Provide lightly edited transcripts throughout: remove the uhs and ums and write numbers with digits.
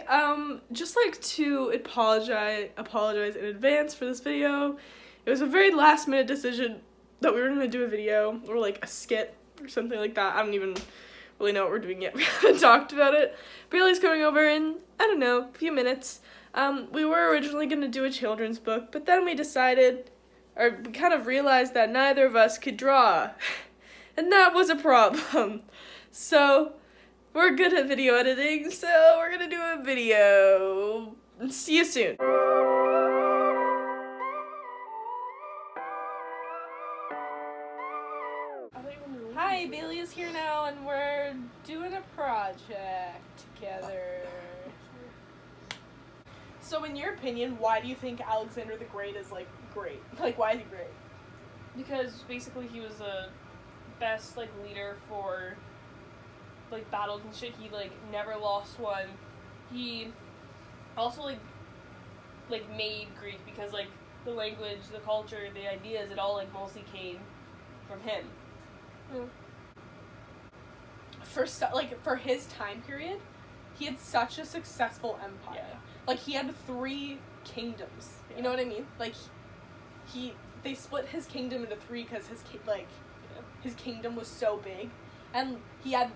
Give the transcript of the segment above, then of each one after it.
Hi, just like to apologize in advance for this video. It was a very last minute decision that we were gonna do a video or like a skit or something like that. I don't even really know what we're doing yet. We haven't talked about it. Bailey's coming over in, I don't know, a few minutes. We were originally gonna do a children's book, but then we decided, or we kind of realized that neither of us could draw. And that was a problem. So, we're good at video editing, so we're gonna do a video. See you soon. Hi, Bailey is here now, and we're doing a project together. So, in your opinion, why do you think Alexander the Great is, like, great? Like, why is he great? Because basically he was the best, like, leader for, like, battles and shit. He, like, never lost one. He also, like made Greek because, like, the language, the culture, the ideas, it all, like, mostly came from him. Mm. For his time period, he had such a successful empire. Yeah. Like, he had 3 kingdoms. Yeah. You know what I mean? Like, they split his kingdom into 3 because his kingdom was so big, and he had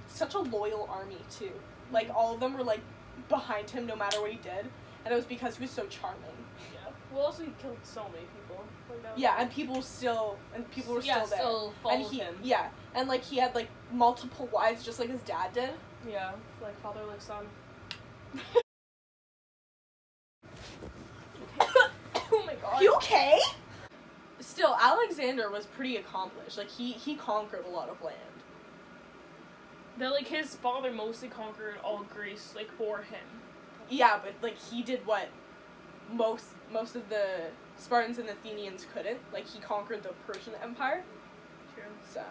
such a loyal army too. Like, all of them were like behind him no matter what he did, and it was because he was so charming. Yeah. Well, also he killed so many people. Like, yeah, and people were still there. Still followed him. Yeah, and like he had like multiple wives, just like his dad did. Yeah, like father, like son. Oh my god. You okay? Still, Alexander was pretty accomplished. Like, he conquered a lot of land. That, like, his father mostly conquered all Greece, like, for him. Yeah, but, like, he did what most of the Spartans and Athenians couldn't. Like, he conquered the Persian Empire. True. So.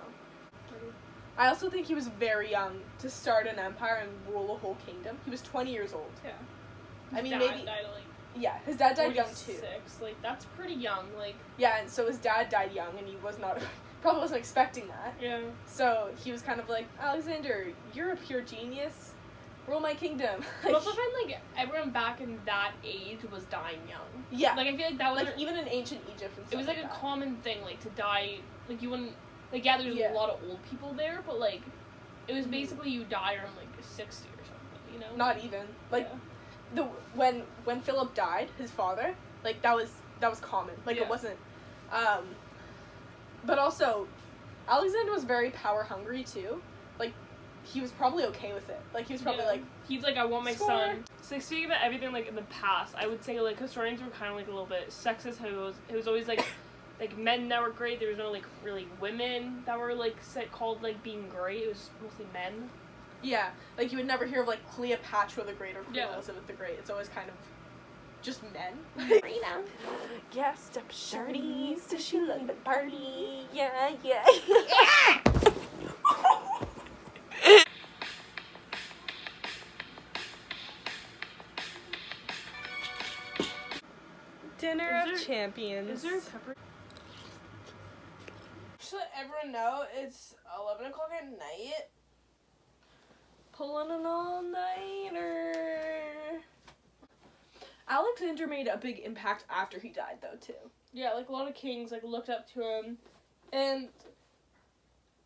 I also think he was very young to start an empire and rule a whole kingdom. He was 20 years old. Yeah. I mean, Dad maybe... died at, like, yeah, his dad died young, too. 46. Like, that's pretty young, like... Yeah, and so his dad died young, and he was not... probably wasn't expecting that. Yeah. So, he was kind of like, Alexander, you're a pure genius. Rule my kingdom. But also, I find, like, everyone back in that age was dying young. Yeah. Like, I feel like that was... Like, even in ancient Egypt and stuff it was, like, a common thing, like, to die... Like, you wouldn't... Like, yeah, there's a lot of old people there, but, like, it was basically you die around, like, 60 or something, you know? Not even. Like... Yeah. When Philip died, his father, like, that was common. Like, it wasn't, but also, Alexander was very power hungry too. Like, he was probably okay with it. Like, he was probably like, he's like, I want my son. So, like, speaking about everything, like, in the past, I would say, like, historians were kind of, like, a little bit sexist. How it was always, like, like, men that were great. There was no, like, really women that were, like, called, like, being great. It was mostly men. Yeah, like, you would never hear of, like, Cleopatra the Great or Queen Elizabeth the Great. It's always kind of just men. Freedom. Gassed up shirties. Does she love the party? Yeah. Dinner of Champions. Is there pepper? Just to let everyone know, it's 11 o'clock at night. Pulling an all-nighter. Alexander made a big impact after he died, though, too. Yeah, like, a lot of kings, like, looked up to him, and,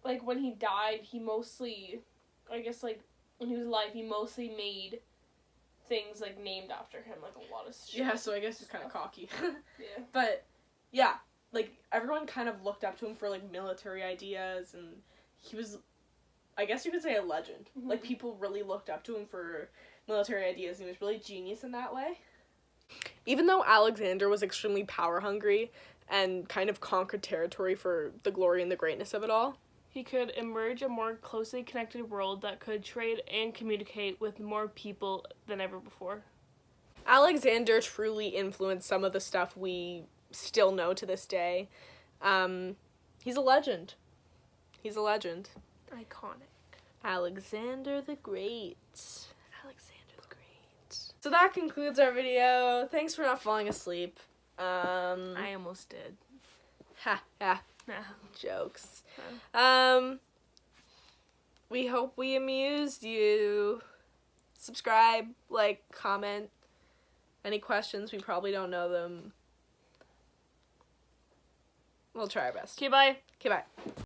like, when he died, he mostly, I guess, like, when he was alive, he mostly made things, like, named after him, like, a lot of shit. Yeah, so I guess he's kind of cocky. Yeah. But, yeah, like, everyone kind of looked up to him for, like, military ideas, and he was... I guess you could say a legend. Mm-hmm. Like, people really looked up to him for military ideas, and he was really genius in that way. Even though Alexander was extremely power-hungry and kind of conquered territory for the glory and the greatness of it all, he could emerge a more closely connected world that could trade and communicate with more people than ever before. Alexander truly influenced some of the stuff we still know to this day. He's a legend. He's a legend. Iconic. Alexander the Great. So that concludes our video. Thanks for not falling asleep. I almost did. Ha. Jokes. Huh. We hope we amused you. subscribe, like, comment. Any questions, we probably don't know them. We'll try our best. Okay, bye. Okay, bye.